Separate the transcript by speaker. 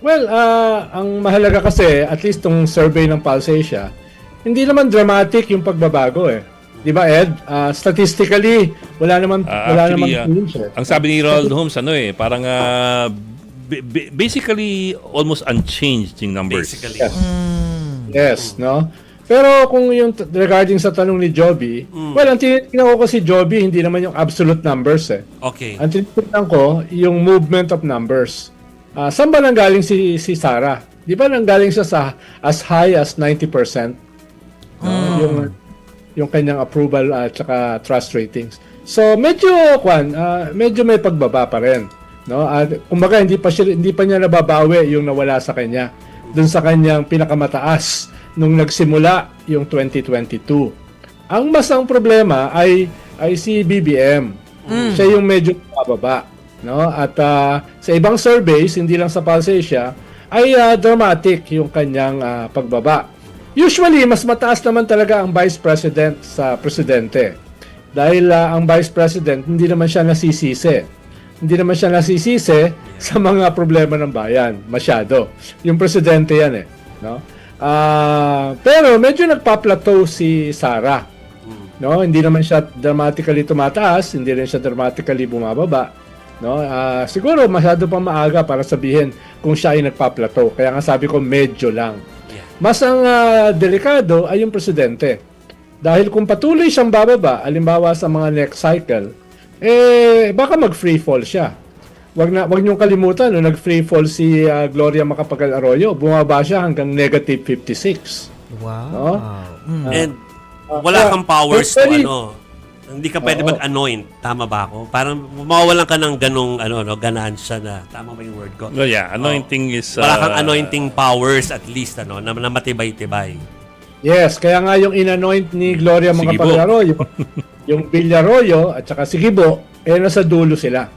Speaker 1: Well, ang mahalaga kasi, at least tong survey ng Pulse Asia, hindi naman dramatic yung pagbabago eh. Di ba, Ed? Statistically, wala naman
Speaker 2: Actually,
Speaker 1: change eh.
Speaker 2: ang sabi ni Ronald Holmes, parang basically almost unchanged yung numbers.
Speaker 3: Basically.
Speaker 1: Yes, no? Pero kung yung regarding sa tanong ni Joby, well, ang tinitingnan ko kasi Joby, hindi naman yung absolute numbers eh.
Speaker 3: Okay.
Speaker 1: Ang tinitingnan ko, yung movement of numbers. Saan ba nanggaling si Sarah? Di ba nanggaling siya sa as high as 90%? No? Yung kanyang approval at saka trust ratings. So medyo medyo may pagbaba pa rin, no? Kumbaga hindi pa niya nababawi yung nawala sa kanya dun sa kanyang pinakamataas nung nagsimula yung 2022. Ang masang problema ay si BBM. Siya yung medyo bababa, no? At sa ibang surveys, hindi lang sa Pulse Asia, ay dramatic yung kanyang pagbaba. Usually, mas mataas naman talaga ang Vice President sa Presidente. Dahil ang Vice President, hindi naman siya nasisisi. Hindi naman siya nasisisi sa mga problema ng bayan. Masyado. Yung Presidente yan eh. No? Pero medyo nagpa-plateau si Sara. No? Hindi naman siya dramatically tumataas. Hindi rin siya dramatically bumababa. No? Siguro masyado pang maaga para sabihin kung siya ay nagpa-plateau. Kaya nga sabi ko medyo lang. Mas ang delikado ay yung presidente. Dahil kung patuloy siyang bababa, alimbawa sa mga next cycle, baka mag-free fall siya. Wag niyong kalimutan, no, nag-free fall si Gloria Macapagal Arroyo, bumaba siya hanggang negative 56.
Speaker 4: Wow.
Speaker 1: No?
Speaker 3: And wala kang powers to
Speaker 1: very-
Speaker 3: Hindi ka pwede mag-anoint. Tama ba ako? Parang mawawalan ka ng ganong ganansya na. Tama ba yung word ko?
Speaker 2: No, yeah, anointing is...
Speaker 3: Wala kang anointing powers at least na matibay-tibay.
Speaker 1: Yes, kaya nga yung inanoint ni Gloria
Speaker 2: Si
Speaker 1: Macapagal
Speaker 2: Gibo.
Speaker 1: Arroyo, yung Villarroyo at saka si Gibo, nasa dulo sila.